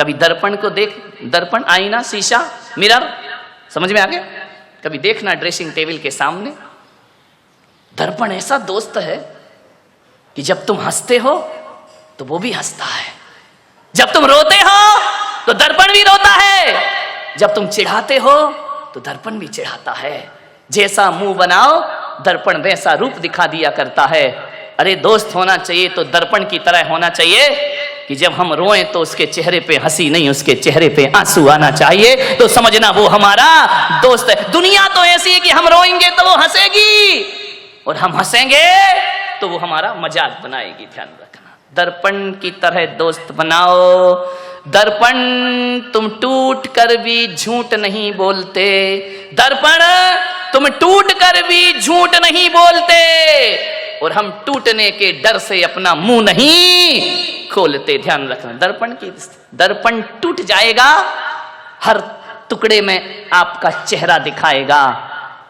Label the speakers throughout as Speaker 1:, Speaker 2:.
Speaker 1: कभी दर्पण को देख, दर्पण, आईना, शीशा, मिरर, समझ में आ गया? कभी देखना ड्रेसिंग टेबल के सामने, दर्पण ऐसा दोस्त है कि जब तुम हंसते हो तो वो भी हंसता है, जब तुम रोते हो तो दर्पण भी रोता है, जब तुम चिढ़ाते हो तो दर्पण भी चिढ़ाता है। जैसा मुंह बनाओ दर्पण वैसा रूप दिखा दिया करता है। अरे दोस्त होना चाहिए तो दर्पण की तरह होना चाहिए कि जब हम रोएं तो उसके चेहरे पे हंसी नहीं, उसके चेहरे पे आंसू आना चाहिए, तो समझना वो हमारा दोस्त है। दुनिया तो ऐसी है कि हम रोएंगे तो वो हंसेगी और हम हंसेंगे तो वो हमारा मजाक बनाएगी। ध्यान रखना, दर्पण की तरह दोस्त बनाओ। दर्पण तुम टूट कर भी झूठ नहीं बोलते, दर्पण तुम टूट कर भी झूठ नहीं बोलते, और हम टूटने के डर से अपना मुंह नहीं खोलते। ध्यान रखना, दर्पण की, दर्पण टूट जाएगा, हर टुकड़े में आपका चेहरा दिखाएगा।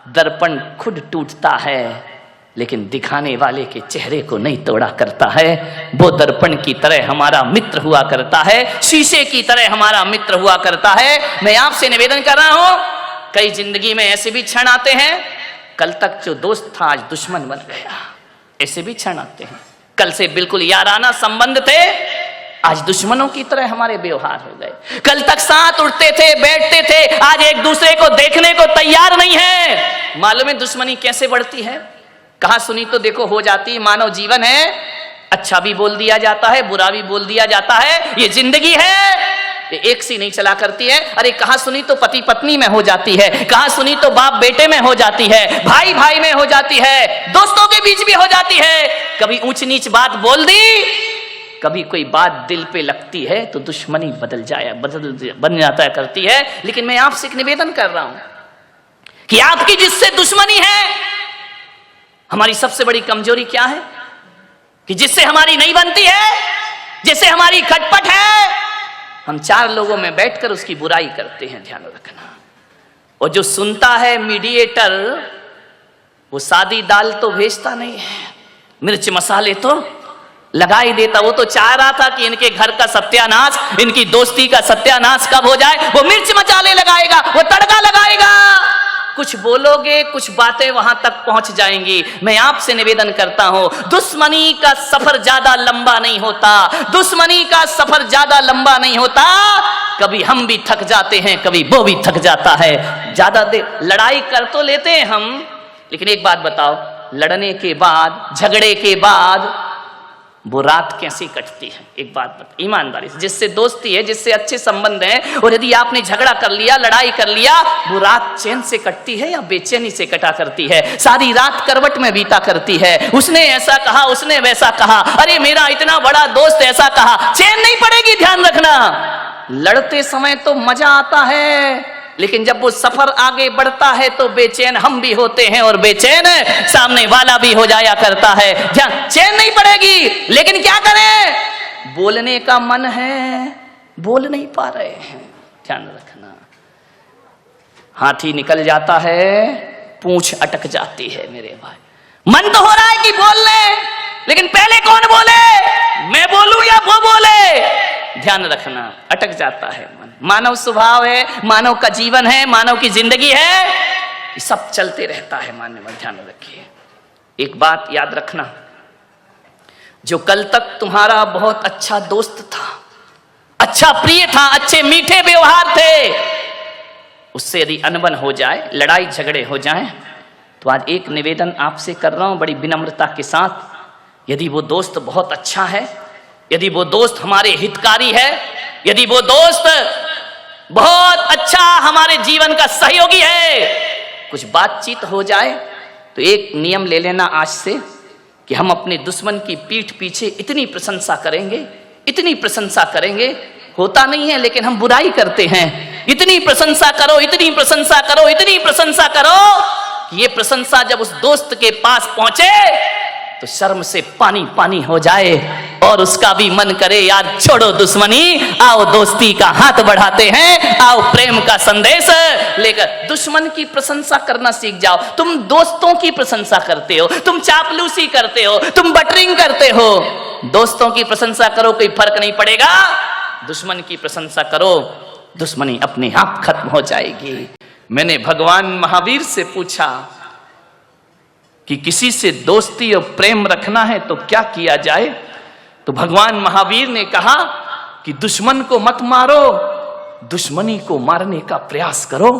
Speaker 1: दर्पण खुद टूटता है लेकिन दिखाने वाले के चेहरे को नहीं तोड़ा करता है। वो दर्पण की तरह हमारा मित्र हुआ करता है, शीशे की तरह हमारा मित्र हुआ करता है। मैं आपसे निवेदन कर रहा हूं, कई जिंदगी में ऐसे भी क्षण आते हैं, कल तक जो दोस्त था आज दुश्मन बन गया, ऐसे भी क्षण आते हैं। कल से बिल्कुल याराना संबंध थे, आज दुश्मनों की तरह हमारे व्यवहार हो गए। कल तक साथ उठते थे, बैठते थे, आज एक दूसरे को देखने को तैयार नहीं है। मालूम है दुश्मनी कैसे बढ़ती है? कहा सुनी तो देखो हो जाती है। मानव जीवन है, अच्छा भी बोल दिया जाता है, बुरा भी बोल दिया जाता है, ये जिंदगी है, ये एक सी नहीं चला करती है। अरे कहा सुनी तो पति पत्नी में हो जाती है, कहा सुनी तो बाप बेटे में हो जाती है, भाई भाई में हो जाती है, दोस्तों के बीच भी हो जाती है। कभी ऊंच नीच बात बोल दी, कभी कोई बात दिल पे लगती है तो दुश्मनी बन जाता करती है। लेकिन मैं आपसे एक निवेदन कर रहा हूं कि आपकी जिससे दुश्मनी है, हमारी सबसे बड़ी कमजोरी क्या है कि जिससे हमारी नहीं बनती है, जिससे हमारी खटपट है, हम चार लोगों में बैठकर उसकी बुराई करते हैं। ध्यान रखना, और जो सुनता है मीडिएटर, वो सादी दाल तो भेजता नहीं है, मिर्च मसाले तो लगा ही देता। वो तो चाह रहा था कि इनके घर का सत्यानाश, इनकी दोस्ती का सत्यानाश कब हो जाए, वो मिर्च मसाले लगाएगा, वो तड़का लगाएगा। कुछ बोलोगे, कुछ बातें वहां तक पहुंच जाएंगी। मैं आपसे निवेदन करता हूं, दुश्मनी का सफर ज्यादा लंबा नहीं होता, दुश्मनी का सफर ज्यादा लंबा नहीं होता। कभी हम भी थक जाते हैं, कभी वो भी थक जाता है। ज्यादा देर लड़ाई कर तो लेते हैं हम, लेकिन एक बात बताओ, लड़ने के बाद, झगड़े के बाद वो रात कैसी कटती है? एक बात बता, ईमानदारी से, जिससे दोस्ती है, जिससे अच्छे संबंध हैं, और यदि आपने झगड़ा कर लिया, लड़ाई कर लिया, वो रात चैन से कटती है या बेचैनी से कटा करती है? सारी रात करवट में बीता करती है। उसने ऐसा कहा, उसने वैसा कहा, अरे मेरा इतना बड़ा दोस्त ऐसा कहा, चैन नहीं पड़ेगी। ध्यान रखना, लड़ते समय तो मजा आता है, लेकिन जब वो सफर आगे बढ़ता है तो बेचैन हम भी होते हैं और बेचैन सामने वाला भी हो जाया करता है। ध्यान, चैन नहीं पड़ेगी, लेकिन क्या करें? बोलने का मन है, बोल नहीं पा रहे हैं। ध्यान रखना, हाथी निकल जाता है, पूंछ अटक जाती है। मेरे भाई, मन तो हो रहा है कि बोल ले, लेकिन पहले कौन बोले, मैं बोलूं या वो बोले? ध्यान रखना, अटक जाता है मन। मानव स्वभाव है, मानव का जीवन है, मानव की जिंदगी है, ये सब चलते रहता है। मानव, ध्यान रखिए, एक बात याद रखना, जो कल तक तुम्हारा बहुत अच्छा दोस्त था, अच्छा प्रिय था, अच्छे मीठे व्यवहार थे, उससे यदि अनबन हो जाए, लड़ाई झगड़े हो जाए, तो आज एक निवेदन आपसे कर रहा हूं बड़ी विनम्रता के साथ। यदि वो दोस्त बहुत अच्छा है, यदि वो दोस्त हमारे हितकारी है, यदि वो दोस्त बहुत अच्छा हमारे जीवन का सहयोगी है, कुछ बातचीत हो जाए तो एक नियम ले लेना आज से कि हम अपने दुश्मन की पीठ पीछे इतनी प्रशंसा करेंगे, इतनी प्रशंसा करेंगे, होता नहीं है लेकिन हम बुराई करते हैं। इतनी प्रशंसा करो, इतनी प्रशंसा करो, इतनी प्रशंसा करो कि ये प्रशंसा जब उस दोस्त के पास पहुंचे तो शर्म से पानी पानी हो जाए और उसका भी मन करे यार छोड़ो दुश्मनी, आओ दोस्ती का हाथ बढ़ाते हैं, आओ प्रेम का संदेश लेकर। दुश्मन की प्रशंसा करना सीख जाओ। तुम दोस्तों की प्रशंसा करते हो, तुम चापलूसी करते हो, तुम बटरिंग करते हो, दोस्तों की प्रशंसा करो, कोई फर्क नहीं पड़ेगा। दुश्मन की प्रशंसा करो, दुश्मनी अपने आप खत्म हो जाएगी। मैंने भगवान महावीर से पूछा कि किसी से दोस्ती और प्रेम रखना है तो क्या किया जाए, तो भगवान महावीर ने कहा कि दुश्मन को मत मारो, दुश्मनी को मारने का प्रयास करो।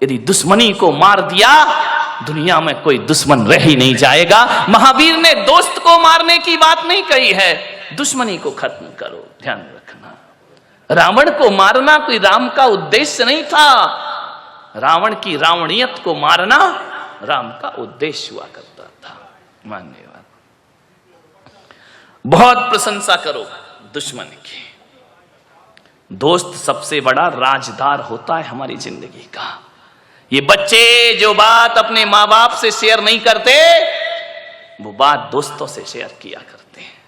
Speaker 1: यदि दुश्मनी को मार दिया, दुनिया में कोई दुश्मन रह ही नहीं जाएगा। महावीर ने दोस्त को मारने की बात नहीं कही है, दुश्मनी को खत्म करो। ध्यान रखना, रावण को मारना कोई राम का उद्देश्य नहीं था, रावण की रावणियत को मारना राम का उद्देश्य हुआ करता था। मान्यवाद, बहुत प्रशंसा करो दुश्मन की। दोस्त सबसे बड़ा राजदार होता है हमारी जिंदगी का। ये बच्चे जो बात अपने माँ बाप से शेयर नहीं करते, वो बात दोस्तों से शेयर किया करते हैं।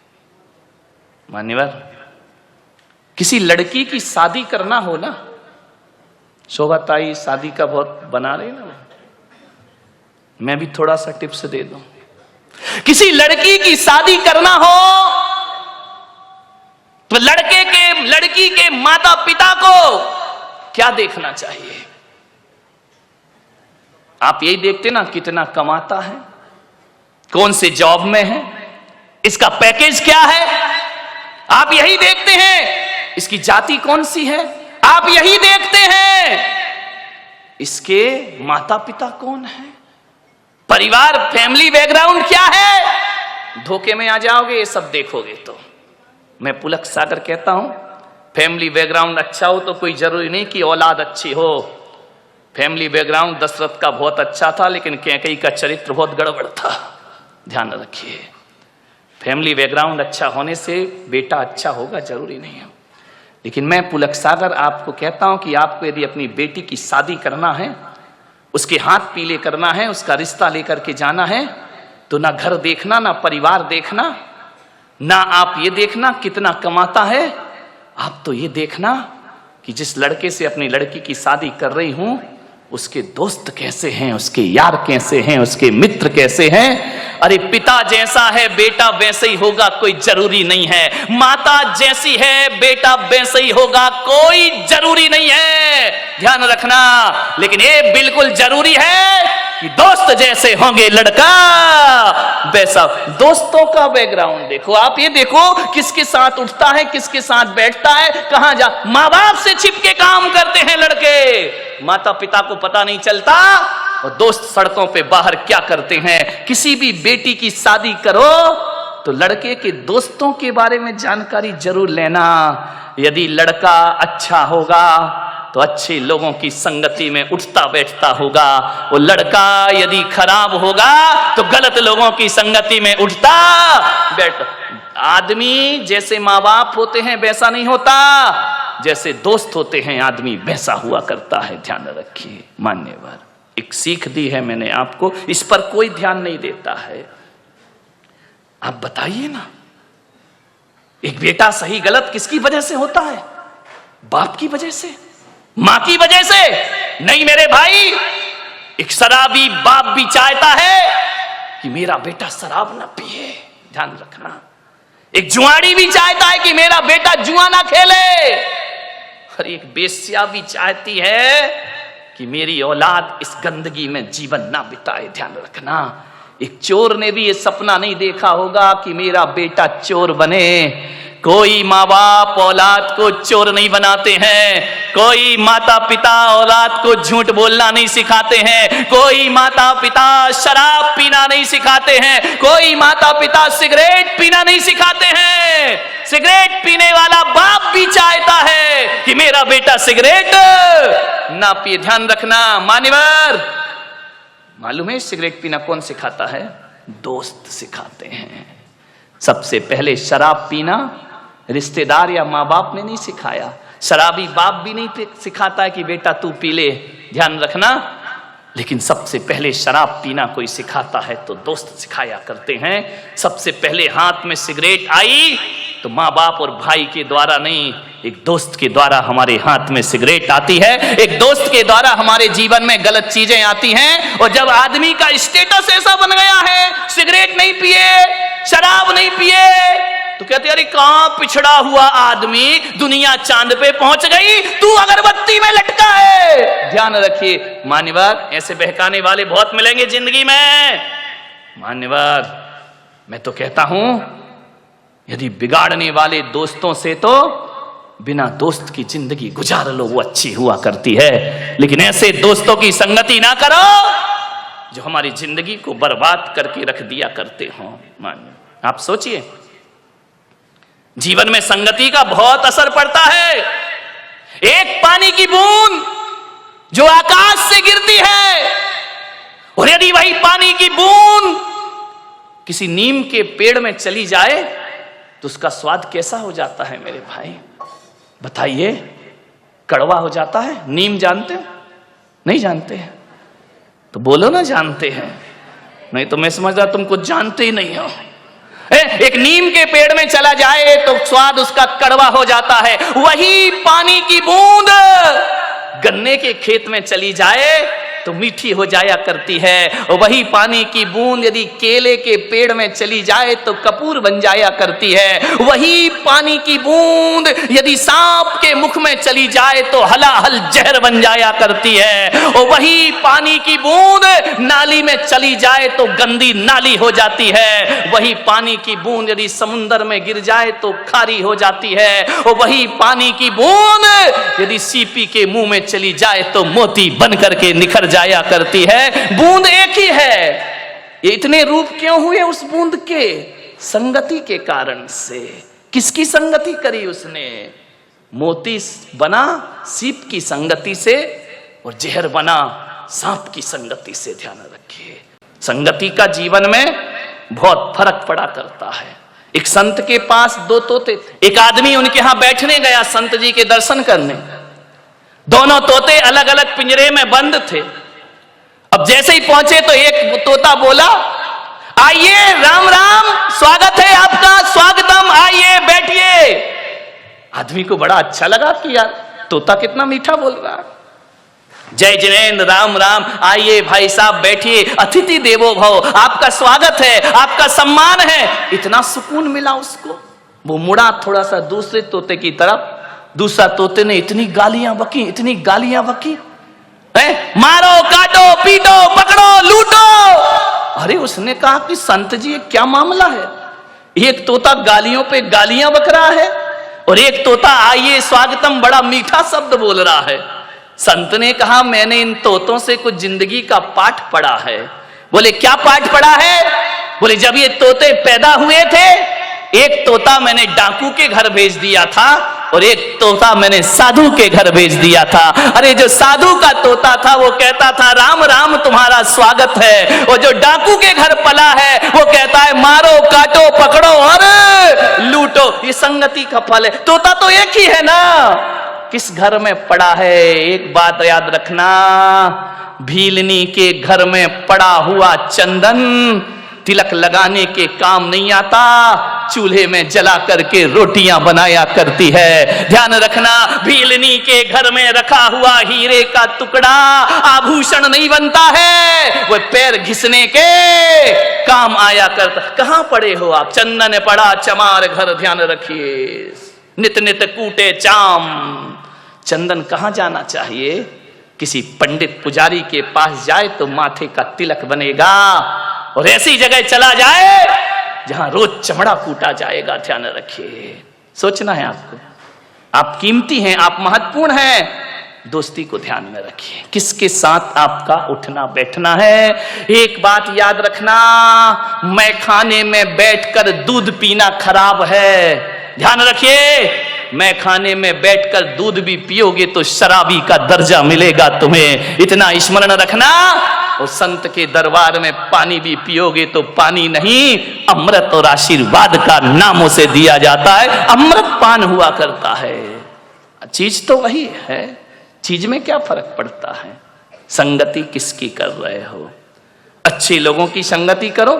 Speaker 1: मान्यवर, किसी लड़की की शादी करना हो ना, शोभा ताई शादी का बहुत बना रही ना, मैं भी थोड़ा सा टिप्स दे दूं। किसी लड़की की शादी करना हो तो लड़की के माता पिता को क्या देखना चाहिए? आप यही देखते ना, कितना कमाता है, कौन से जॉब में है, इसका पैकेज क्या है, आप यही देखते हैं। इसकी जाति कौन सी है, आप यही देखते हैं। इसके माता पिता कौन है, परिवार फैमिली बैकग्राउंड क्या है, धोखे में आ जाओगे ये सब देखोगे तो। मैं पुलक सागर कहता हूं, फैमिली बैकग्राउंड अच्छा हो तो कोई जरूरी नहीं कि औलाद अच्छी हो। फैमिली बैकग्राउंड दशरथ का बहुत अच्छा था, लेकिन कैकेयी का चरित्र बहुत गड़बड़ था। ध्यान रखिए, फैमिली बैकग्राउंड अच्छा होने से बेटा अच्छा होगा जरूरी नहीं है। लेकिन मैं पुलक सागर आपको कहता हूं कि आपको यदि अपनी बेटी की शादी करना है, उसके हाथ पीले करना है, उसका रिश्ता लेकर के जाना है, तो ना घर देखना, ना परिवार देखना, ना आप ये देखना कितना कमाता है, आप तो ये देखना कि जिस लड़के से अपनी लड़की की शादी कर रही हूं, उसके दोस्त कैसे हैं, उसके यार कैसे हैं, उसके मित्र कैसे हैं। अरे पिता जैसा है बेटा वैसे ही होगा, कोई जरूरी नहीं है। माता जैसी है बेटा वैसे ही होगा, कोई जरूरी नहीं है। ध्यान रखना, लेकिन ये बिल्कुल जरूरी है कि दोस्त जैसे होंगे लड़का वैसा। दोस्तों का बैकग्राउंड देखो, आप ये देखो किसके साथ उठता है, किसके साथ बैठता है, कहां जा। माँ बाप से छिपके काम करते हैं लड़के, माता पिता को पता नहीं चलता, और दोस्त सड़कों पे बाहर क्या करते हैं। किसी भी बेटी की शादी करो तो लड़के के दोस्तों के बारे में जानकारी जरूर लेना। यदि लड़का अच्छा होगा तो अच्छे लोगों की संगति में उठता बैठता होगा, वो लड़का यदि खराब होगा तो गलत लोगों की संगति में उठता बैठता। आदमी जैसे माँ बाप होते हैं वैसा नहीं होता, जैसे दोस्त होते हैं आदमी वैसा हुआ करता है। ध्यान रखिए। मान्यवर, एक सीख दी है मैंने आपको, इस पर कोई ध्यान नहीं देता है। आप बताइए ना, एक बेटा सही गलत किसकी वजह से होता है? बाप की वजह से, मां की वजह से नहीं मेरे भाई। एक शराबी बाप भी चाहता है कि मेरा बेटा शराब ना पिए, ध्यान रखना। एक जुआड़ी भी चाहता है कि मेरा बेटा जुआ ना खेले, और एक बेश्या भी चाहती है कि मेरी औलाद इस गंदगी में जीवन ना बिताए। ध्यान रखना। एक चोर ने भी ये सपना नहीं देखा होगा कि मेरा बेटा चोर बने। कोई माँ बाप औलाद को चोर नहीं बनाते हैं, कोई माता पिता औलाद को झूठ बोलना नहीं सिखाते हैं, कोई माता पिता शराब पीना नहीं सिखाते हैं, कोई माता पिता सिगरेट पीना नहीं सिखाते हैं। सिगरेट पीने वाला बाप भी चाहता है कि मेरा बेटा सिगरेट ना पिए। ध्यान रखना मान्यवर, मालूम है सिगरेट पीना कौन सिखाता है? दोस्त सिखाते हैं। सबसे पहले शराब पीना रिश्तेदार या माँ बाप ने नहीं सिखाया, शराबी बाप भी नहीं सिखाता है कि बेटा तू पी ले। ध्यान रखना। लेकिन सबसे पहले शराब पीना कोई सिखाता है तो दोस्त सिखाया करते हैं। सबसे पहले हाथ में सिगरेट आई तो माँ बाप और भाई के द्वारा नहीं, एक दोस्त के द्वारा हमारे हाथ में सिगरेट आती है, एक दोस्त के द्वारा हमारे जीवन में गलत चीजें आती हैं। और जब आदमी का स्टेटस ऐसा बन गया है, सिगरेट नहीं पिए, शराब नहीं पिए, तो कहते अरे कहां पिछड़ा हुआ आदमी, दुनिया चांद पे पहुंच गई, तू अगरबत्ती में लटका है। ध्यान रखिए मान्यवर, ऐसे बहकाने वाले बहुत मिलेंगे जिंदगी में। मान्यवर, मैं तो कहता हूं यदि बिगाड़ने वाले दोस्तों से तो बिना दोस्त की जिंदगी गुजार लो, वो अच्छी हुआ करती है। लेकिन ऐसे दोस्तों की संगति ना करो जो हमारी जिंदगी को बर्बाद करके रख दिया करते हो। मानिए, आप सोचिए, जीवन में संगति का बहुत असर पड़ता है। एक पानी की बूंद जो आकाश से गिरती है, और यदि वही पानी की बूंद किसी नीम के पेड़ में चली जाए तो उसका स्वाद कैसा हो जाता है मेरे भाई, बताइए। कड़वा हो जाता है। नीम जानते हो? नहीं जानते हैं तो बोलो ना जानते हैं, नहीं तो मैं समझ रहा तुम कुछ जानते ही नहीं हो। एक नीम के पेड़ में चला जाए तो स्वाद उसका कड़वा हो जाता है। वही पानी की बूंद गन्ने के खेत में चली जाए तो मीठी हो जाया करती है। और वही पानी की बूंद यदि केले के पेड़ में चली जाए तो कपूर बन जाया करती है। वही पानी की बूंद यदि सांप के मुख में चली जाए तो हलाहल जहर बन जाया करती है। और वही पानी की बूंद नाली में चली जाए तो गंदी नाली हो जाती है। वही पानी की बूंद यदि समुद्र में गिर जाए तो खारी हो जाती है। और वही पानी की बूंद यदि सीपी के मुंह में चली जाए तो मोती बन करके निखर जाया करती है। बूंद एक ही है। ये इतने रूप क्यों हुए उस बूंद के? संगति के कारण से। किसकी संगति करी उसने? मोती बना सीप की संगति से और जहर बना सांप की संगति से। ध्यान रखिए, संगति का जीवन में बहुत फर्क पड़ा करता है। एक संत के पास दो तोते थे। एक आदमी उनके यहां बैठने गया संत जी के दर्शन करने। दोनों तोते अलग अलग पिंजरे में बंद थे। अब जैसे ही पहुंचे तो एक तोता बोला, आइए, राम राम, स्वागत है आपका, स्वागतम, आइए बैठिए। आदमी को बड़ा अच्छा लगा कि यार तोता कितना मीठा बोल रहा है। जय जिनेन्द्र, राम राम, आइए भाई साहब बैठिए, अतिथि देवो भव, आपका स्वागत है, आपका सम्मान है। इतना सुकून मिला उसको। वो मुड़ा थोड़ा सा दूसरे तोते की तरफ। दूसरा तोते ने इतनी गालियां बकी, इतनी गालियां बकी, मारो, काटो, पीटो, पकड़ो, लूटो। अरे उसने कहा कि संत जी क्या मामला है? एक तोता गालियों पे गालियां बक रहा है और एक तोता आइए स्वागतम बड़ा मीठा शब्द बोल रहा है। संत ने कहा, मैंने इन तोतों से कुछ जिंदगी का पाठ पढ़ा है। बोले क्या पाठ पढ़ा है? बोले जब ये तोते पैदा हुए थे, एक तोता मैंने डाकू के घर भेज दिया था और एक तोता मैंने साधु के घर भेज दिया था। अरे जो साधु का तोता था वो कहता था राम राम तुम्हारा स्वागत है, और जो डाकू के घर पला है वो कहता है मारो, काटो, पकड़ो और लूटो। ये संगति का फल है। तोता तो एक ही है ना, किस घर में पड़ा है? एक बात याद रखना, भीलनी के घर में पड़ा हुआ चंदन तिलक लगाने के काम नहीं आता, चूल्हे में जला करके रोटियां बनाया करती है। ध्यान रखना, भीलनी के घर में रखा हुआ हीरे का टुकड़ा आभूषण नहीं बनता है, वो पैर घिसने के काम आया करता। कहां पड़े हो आप? चंदन पड़ा चमार घर, ध्यान रखिए, नित नित कूटे चाम। चंदन कहां जाना चाहिए? किसी पंडित पुजारी के पास जाए तो माथे का तिलक बनेगा, और ऐसी जगह चला जाए जहां रोज चमड़ा कूटा जाएगा। ध्यान रखिए, सोचना है आपको। आप कीमती हैं, आप महत्वपूर्ण हैं। दोस्ती को ध्यान में रखिए, किसके साथ आपका उठना बैठना है। एक बात याद रखना, मैखाने में बैठकर दूध पीना खराब है। ध्यान रखिए, मैखाने में बैठकर दूध भी पियोगे तो शराबी का दर्जा मिलेगा तुम्हें, इतना स्मरण रखना। और संत के दरबार में पानी भी पियोगे तो पानी नहीं, अमृत और आशीर्वाद का नाम उसे दिया जाता है। अमृत पान हुआ करता है। चीज तो वही है, चीज में क्या फर्क पड़ता है? संगति किसकी कर रहे हो? अच्छे लोगों की संगति करो,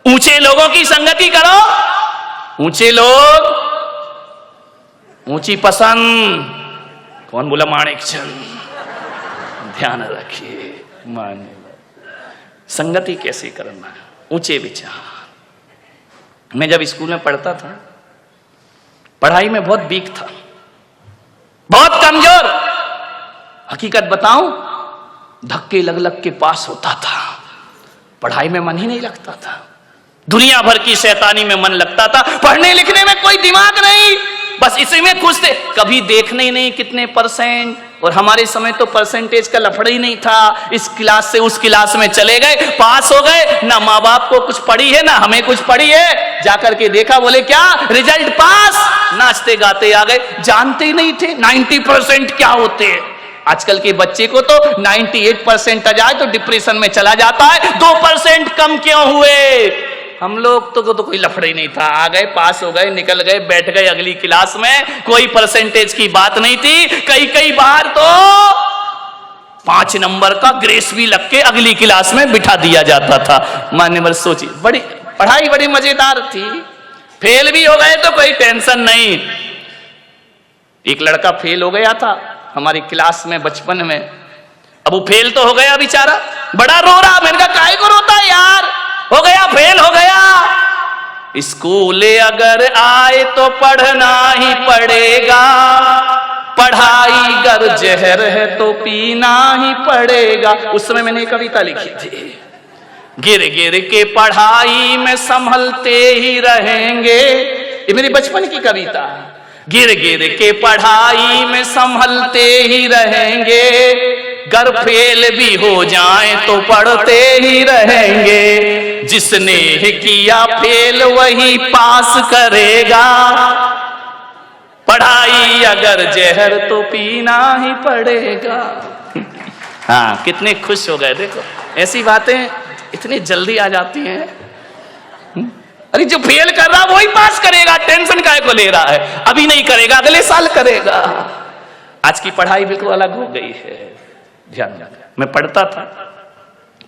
Speaker 1: ऊंचे लोगों की संगति करो। ऊंचे लोग, ऊंची पसंद। कौन बोला? माणिक चंद। ध्यान रखिए, माने संगति कैसे करना है, ऊंचे विचार। मैं जब स्कूल में पढ़ता था पढ़ाई में बहुत वीक था, बहुत कमजोर। हकीकत बताऊं, धक्के लग लग के पास होता था, पढ़ाई में मन ही नहीं लगता था। दुनिया भर की शैतानी में मन लगता था, पढ़ने लिखने में कोई दिमाग नहीं, बस इसी में खुश थे। कभी देखने ही नहीं कितने परसेंट, और हमारे समय तो परसेंटेज का लफड़ा ही नहीं था। इस क्लास से उस क्लास में चले गए, पास हो गए, ना माँ बाप को कुछ पड़ी है ना हमें कुछ पड़ी है। जाकर के देखा, बोले क्या रिजल्ट पास, नाचते गाते आ गए। जानते ही नहीं थे 90% क्या होते हैं। आजकल के बच्चे को तो 98% आ जाए तो डिप्रेशन में चला जाता है, 2% कम क्यों हुए। हम लोग तो कोई लफड़ा ही नहीं था, आ गए, पास हो गए, निकल गए, बैठ गए अगली क्लास में, कोई परसेंटेज की बात नहीं थी। कई बार तो 5 नंबर का ग्रेस भी लग के अगली क्लास में बिठा दिया जाता था। मान्यवर सोचिए, बड़ी पढ़ाई बड़ी मजेदार थी। फेल भी हो गए तो कोई टेंशन नहीं। एक लड़का फेल हो गया था हमारी क्लास में बचपन में। अब वो फेल तो हो गया बेचारा, बड़ा रो रहा। मैंने कहा काहे को रोता है यार, हो गया फेल हो गया। स्कूल अगर आए तो पढ़ना ही पड़ेगा, पढ़ाई गर जहर है तो पीना ही पड़ेगा। उस समय मैंने कविता लिखी थी, गिर गिर के पढ़ाई में संभलते ही रहेंगे। ये मेरी बचपन की कविता। गिर गिर के पढ़ाई में संभलते ही रहेंगे, गर फेल भी हो जाए तो पढ़ते ही रहेंगे। जिसने किया फेल वही पास करेगा, पढ़ाई अगर जहर तो पीना ही पड़ेगा। हाँ, कितने खुश हो गए। देखो ऐसी बातें इतनी जल्दी आ जाती हैं। अरे जो फेल कर रहा वही पास करेगा, टेंशन काहे को ले रहा है। अभी नहीं करेगा, अगले साल करेगा। आज की पढ़ाई बिल्कुल अलग हो गई है। ध्यान रखना, मैं पढ़ता था,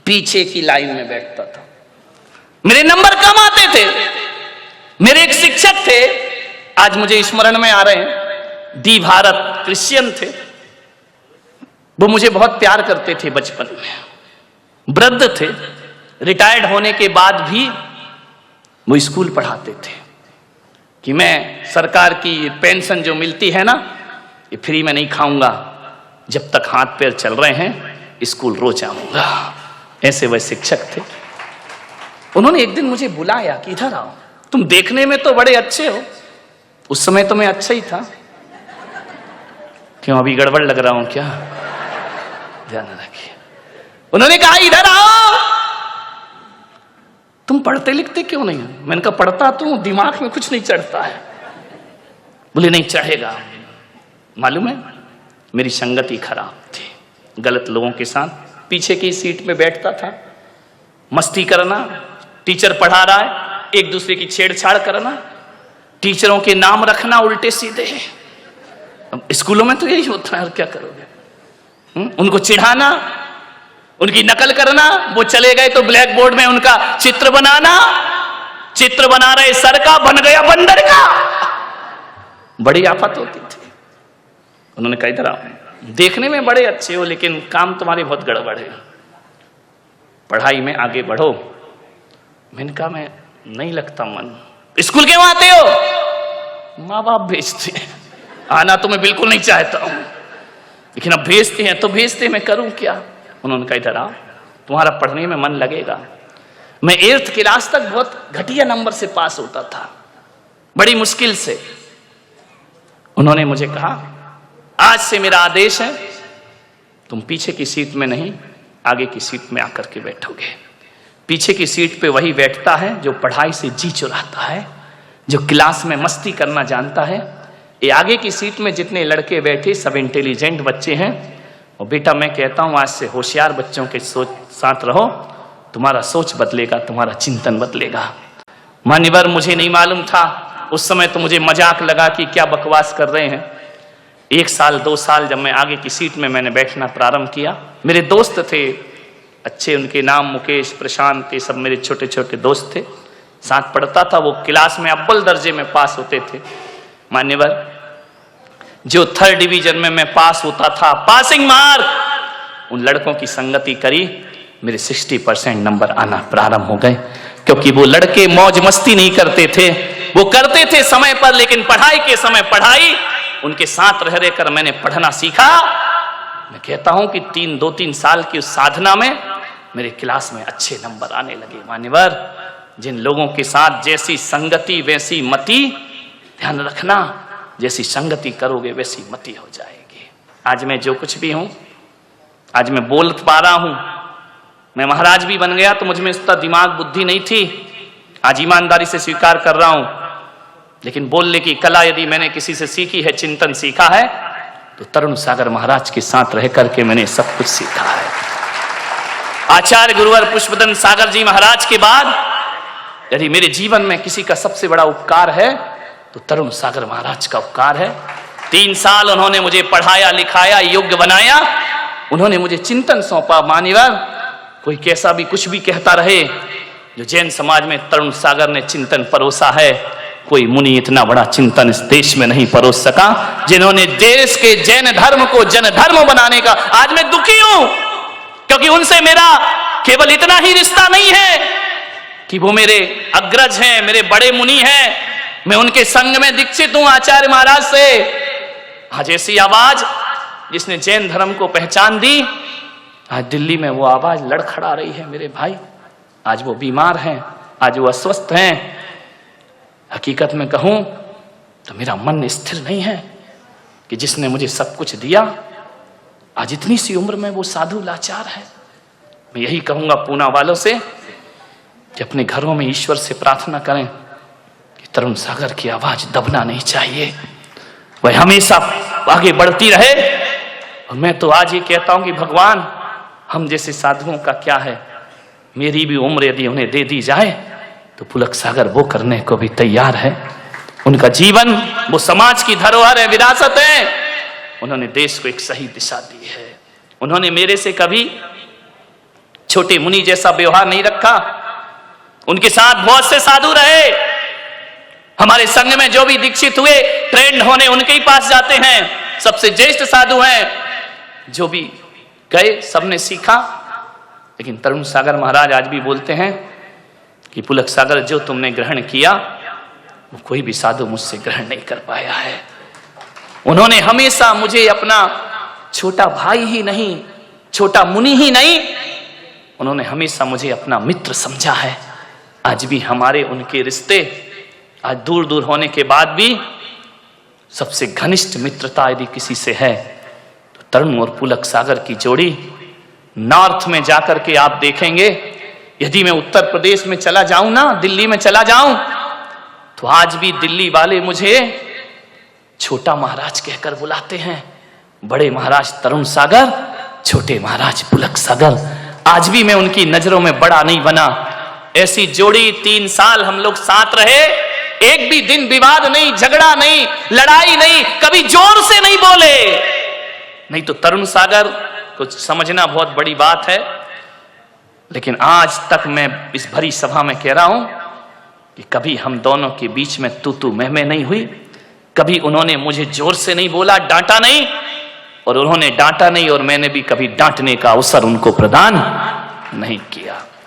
Speaker 1: पीछे की लाइन में बैठता था, मेरे नंबर कम आते थे। मेरे एक शिक्षक थे, आज मुझे स्मरण में आ रहे हैं, डी भारत, क्रिश्चियन थे। वो मुझे बहुत प्यार करते थे बचपन में। वृद्ध थे, रिटायर्ड होने के बाद भी वो स्कूल पढ़ाते थे कि मैं सरकार की पेंशन जो मिलती है ना, ये फ्री में नहीं खाऊंगा, जब तक हाथ पैर चल रहे हैं स्कूल रोज आऊंगा। ऐसे वह शिक्षक थे। उन्होंने एक दिन मुझे बुलाया कि इधर आओ, तुम देखने में तो बड़े अच्छे हो। उस समय तो मैं अच्छा ही था। क्यों अभी गड़बड़ लग रहा हूं क्या? ध्यान रखिए। उन्होंने कहा इधर आओ, तुम पढ़ते लिखते क्यों नहीं? मैंने कहा पढ़ता तो दिमाग में कुछ नहीं चढ़ता है। बोले नहीं चढ़ेगा। मालूम है मेरी संगति खराब थी, गलत लोगों के साथ पीछे की सीट में बैठता था, मस्ती करना, टीचर पढ़ा रहा है एक दूसरे की छेड़छाड़ करना, टीचरों के नाम रखना उल्टे सीधे। अब स्कूलों में तो यही होता है, और क्या करोगे। उनको चिढ़ाना, उनकी नकल करना। वो चले गए तो ब्लैक बोर्ड में उनका चित्र बनाना, चित्र बना रहे सर का, बन गया बंदर का। बड़ी आफत होती थी। उन्होंने कहा इधर आओ, देखने में बड़े अच्छे हो लेकिन काम तुम्हारे बहुत गड़बड़ है, पढ़ाई में आगे बढ़ो। मैंने कहा मैं नहीं लगता मन। स्कूल क्यों आते हो? माँ बाप भेजते हैं, आना तो मैं बिल्कुल नहीं चाहता हूं, लेकिन अब भेजते हैं तो भेजते, मैं करूं क्या। उन्होंने कहा इधर आओ, तुम्हारा पढ़ने में मन लगेगा। मैं 8th क्लास तक बहुत घटिया नंबर से पास होता था, बड़ी मुश्किल से। उन्होंने मुझे कहा आज से मेरा आदेश है, तुम पीछे की सीट में नहीं आगे की सीट में आकर के बैठोगे। पीछे की सीट पे वही बैठता है जो पढ़ाई से जी चुराता है, जो क्लास में मस्ती करना जानता है। ये आगे की सीट में जितने लड़के बैठे सब इंटेलिजेंट बच्चे हैं। और बेटा मैं कहता हूँ आज से होशियार बच्चों के साथ रहो, तुम्हारा सोच बदलेगा, तुम्हारा चिंतन बदलेगा। मान्यवर मुझे नहीं मालूम था उस समय, तो मुझे मजाक लगा कि क्या बकवास कर रहे हैं। 1 साल 2 साल जब मैं आगे की सीट में मैंने बैठना प्रारंभ किया, मेरे दोस्त थे अच्छे, उनके नाम मुकेश, प्रशांत, ये सब मेरे छोटे छोटे दोस्त थे, साथ पढ़ता था। वो क्लास में अव्वल दर्जे में पास होते थे। मान्यवर जो 3rd डिवीजन में मैं पास होता था, पासिंग मार्क, उन लड़कों की संगति करी, मेरे 60% नंबर आना प्रारंभ हो गए। क्योंकि वो लड़के मौज मस्ती नहीं करते थे, वो करते थे समय पर, लेकिन पढ़ाई के समय पढ़ाई, उनके साथ रह रहकर मैंने पढ़ना सीखा। मैं कहता हूं कि 2-3 साल की उस साधना में मेरे क्लास में अच्छे नंबर आने लगे। मान्यवर, जिन लोगों के साथ जैसी संगति वैसी मति, ध्यान रखना, जैसी संगति करोगे वैसी मति हो जाएगी। आज मैं जो कुछ भी हूं, आज मैं बोल पा रहा हूं, मैं महाराज भी बन गया तो मुझ में इतना दिमाग बुद्धि नहीं थी, आज ईमानदारी से स्वीकार कर रहा हूं। लेकिन बोलने की कला यदि मैंने किसी से सीखी है, चिंतन सीखा है, तो तरुण सागर महाराज के साथ रह करके मैंने सब कुछ सीखा है। आचार्य गुरुवर पुष्पदन सागर जी महाराज के बाद यदि मेरे जीवन में किसी का सबसे बड़ा उपकार है तो तरुण सागर महाराज का उपकार है। 3 साल उन्होंने मुझे पढ़ाया लिखाया, योग्य बनाया, उन्होंने मुझे चिंतन सौंपा। मान्यवर, कोई कैसा भी कुछ भी कहता रहे, जो जैन समाज में तरुण सागर ने चिंतन परोसा है, कोई मुनि इतना बड़ा चिंतन इस देश में नहीं परोस सका, जिन्होंने देश के जैन धर्म को जन धर्म बनाने का। आज मैं दुखी हूं क्योंकि उनसे मेरा केवल इतना ही रिश्ता नहीं है कि वो मेरे अग्रज हैं, मेरे बड़े मुनि हैं, मैं उनके संग में दीक्षित हूं आचार्य महाराज से। आज ऐसी आवाज जिसने जैन धर्म को पहचान दी, आज दिल्ली में वो आवाज लड़खड़ा रही है मेरे भाई। आज वो बीमार हैं, आज वो अस्वस्थ हैं। हकीकत में कहूं तो मेरा मन स्थिर नहीं है कि जिसने मुझे सब कुछ दिया, आज इतनी सी उम्र में वो साधु लाचार है। मैं यही कहूंगा पूना वालों से कि अपने घरों में ईश्वर से प्रार्थना करें कि तरुण सागर की आवाज दबना नहीं चाहिए, वह हमेशा आगे बढ़ती रहे। और मैं तो आज ये कहता हूं कि भगवान, हम जैसे साधुओं का क्या है, मेरी भी उम्र यदि उन्हें दे दी जाए तो पुलक सागर वो करने को भी तैयार है। उनका जीवन वो समाज की धरोहर है, विरासत है। उन्होंने देश को एक सही दिशा दी है। उन्होंने मेरे से कभी छोटे मुनि जैसा व्यवहार नहीं रखा। उनके साथ बहुत से साधु रहे। हमारे संघ में जो भी दीक्षित हुए, ट्रेंड होने उनके ही पास जाते हैं, सबसे ज्येष्ठ साधु हैं। जो भी गए सबने सीखा। लेकिन तरुण सागर महाराज आज भी बोलते हैं कि पुलक सागर, जो तुमने ग्रहण किया वो कोई भी साधु मुझसे ग्रहण नहीं कर पाया है। उन्होंने हमेशा मुझे अपना छोटा भाई ही नहीं, छोटा मुनि ही नहीं, उन्होंने हमेशा मुझे अपना मित्र समझा है। आज भी हमारे उनके रिश्ते आज दूर दूर होने के बाद भी सबसे घनिष्ठ मित्रता यदि किसी से है तो तरुण और पुलक सागर की जोड़ी। नॉर्थ में जाकर के आप देखेंगे, यदि मैं उत्तर प्रदेश में चला जाऊं ना, दिल्ली में चला जाऊं, तो आज भी दिल्ली वाले मुझे छोटा महाराज कहकर बुलाते हैं। बड़े महाराज तरुण सागर, छोटे महाराज पुलक सागर। आज भी मैं उनकी नजरों में बड़ा नहीं बना। ऐसी जोड़ी 3 साल हम लोग साथ रहे, एक भी दिन विवाद नहीं, झगड़ा नहीं, लड़ाई नहीं, कभी जोर से नहीं बोले। नहीं तो तरुण सागर को समझना बहुत बड़ी बात है। लेकिन आज तक मैं इस भरी सभा में कह रहा हूं कि कभी हम दोनों के बीच में तू मैं नहीं हुई। कभी उन्होंने मुझे जोर से नहीं बोला, डांटा नहीं, और उन्होंने डांटा नहीं और मैंने भी कभी डांटने का अवसर उनको प्रदान नहीं किया।